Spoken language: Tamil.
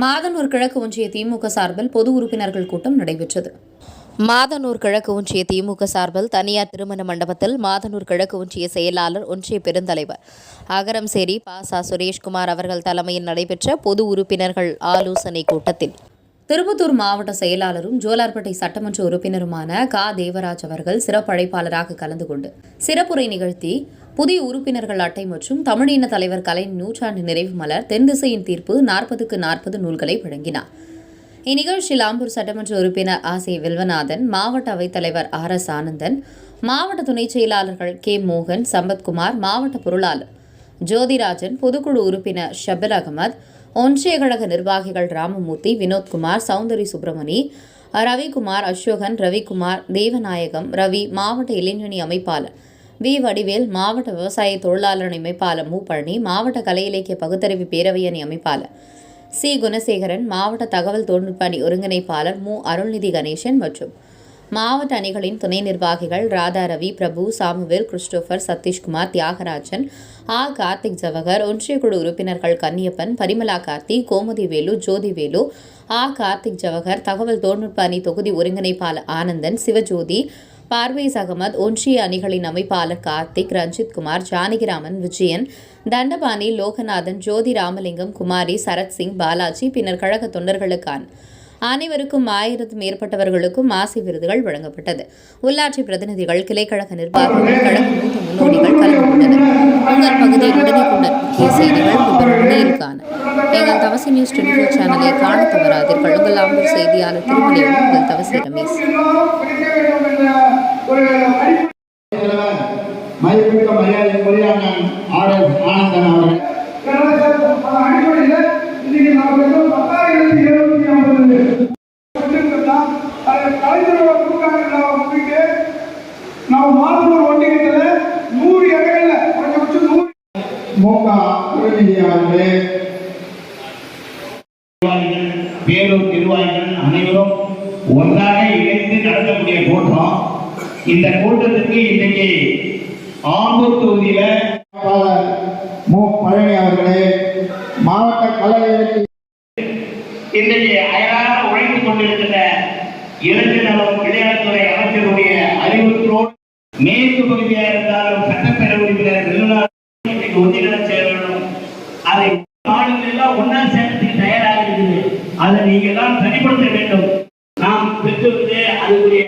மாதனூர் கிழக்கு ஒன்றிய திமுக சார்பில் பொது உறுப்பினர்கள் கூட்டம் நடைபெற்றது. மாதனூர் கிழக்கு ஒன்றிய திமுக சார்பில் தனியார் திருமண மண்டபத்தில் மாதனூர் கிழக்கு ஒன்றிய செயலாளர், ஒன்றிய பெருந்தலைவர் அகரம்சேரி ப. சுரேஷ்குமார் அவர்கள் தலைமையில் நடைபெற்ற பொது உறுப்பினர்கள் ஆலோசனை கூட்டத்தில் திருப்பத்தூர் மாவட்ட செயலாளரும் ஜோலார்பேட்டை சட்டமன்ற உறுப்பினருமான தேவராஜ் அவர்கள் சிறப்பு அழைப்பாளராக கலந்து கொண்டு சிறப்புரை நிகழ்த்தி புதிய உறுப்பினர்கள் அட்டை மற்றும் தமிழின தலைவர் கலைஞர் நூற்றாண்டு நிறைவு மலர், தென் திசையின் தீர்ப்பு 40க்கு 40 நூல்களை வழங்கினார். இந்நிகழ்ச்சியில் ஆம்பூர் சட்டமன்ற உறுப்பினர் ஆசை வில்வநாதன், மாவட்ட அவைத்தலைவர் RS ஆனந்தன், மாவட்ட துணைச் செயலாளர்கள் K மோகன், சம்பத்குமார், மாவட்ட பொருளாளர் ஜோதிராஜன், பொதுக்குழு உறுப்பினர் ஷபீர் அகமது, ஒன்றிய கழக நிர்வாகிகள் ராமமூர்த்தி, வினோத்குமார், சௌந்தரி சுப்பிரமணி, ரவிக்குமார், அசோகன், ரவிக்குமார், தேவநாயகம், ரவி, மாவட்ட இளைஞரணி அமைப்பாளர் V வடிவேல், மாவட்ட விவசாய தொழிலாளர் அமைப்பாளர் மு. பழனி, மாவட்ட கலை இலக்கிய பகுத்தறிவு பேரவை அணி அமைப்பாளர் C. குணசேகரன், மாவட்ட தகவல் தொழில்நுட்ப அணி ஒருங்கிணைப்பாளர் மு. அருள்நிதி கணேசன் மற்றும் மாவட்ட அணிகளின் துணை நிர்வாகிகள் ராதா ரவி, பிரபு, சாமுவேல், கிறிஸ்டோபர், சதீஷ்குமார், தியாகராஜன், கார்த்திக் ஜவஹர், ஒன்றிய குழு உறுப்பினர்கள் கன்னியப்பன், பரிமலா கார்த்தி, கோமதி வேலு, ஜோதி வேலு, கார்த்திக் ஜவஹர், தகவல் தொழில்நுட்ப அணி தொகுதி ஒருங்கிணைப்பாளர் ஆனந்தன், சிவஜோதி, பார்வேஸ் அகமது, ஒன்றிய அணிகளின் அமைப்பாளர் கார்த்திக், ரஞ்சித்குமார், ஜானகிராமன், விஜயன், தண்டபாணி, லோகநாதன், ஜோதி ராமலிங்கம், குமாரி, சரத்சிங், பாலாஜி, பின்னர் கழக தொண்டர்களுக்கான அனைவருக்கும் 1000 மேற்பட்டவர்களுக்கும் ஆசை விருதுகள் வழங்கப்பட்டது. உள்ளாட்சி பிரதிநிதிகள், கிளைக்கழக நிர்வாகிகள், கழக மூத்த முன்னோடிகள் கலந்து கொண்டனர். உங்கள் பகுதியில் உடனுக்குடன் முக்கிய செய்திகள் விவரம் காண எங்கள் தவசி நியூஸ் 24 சேனலை காண தவறாதீர்கள். உங்கள் ஆம்பூர் செய்தியாளர் திருமலையும் உங்கள் தவசி ரமேஷ். ನಾವು ಮಾದನೂರು ஒன்றியத்தில் 100 இடங்கள்ல குறைஞ்சபட்சம் 100 பேரூர் நிர்வாகிகள் அனைவரும் ஒன்றாக இணைந்து நடத்தக்கூடிய கூட்டம். இந்த கூட்டத்திற்கு இன்றைக்கு ஆம்பூர் தொகுதியில மு. பழனி அவர்களே, மாவட்ட கலை இன்றைக்கு அயராக உழைத்துக் கொண்டிருக்கிற இளைஞர் நலம் விளையாட்டுத்துறை அமைச்சருடைய அறிவுறுத்தலோடு மேற்கு பகுதியாக இருந்தாலும் சட்டப்பேரவை உறுப்பினர் ஒன்றிய சேர வேண்டும். அதை மாநிலம் எல்லாம் ஒன்னா சேர்றதுக்கு தயாராக இருக்குது. அதை நீங்க எல்லாம் தனிப்படுத்த வேண்டும். நாம் பெற்று அதுக்குரிய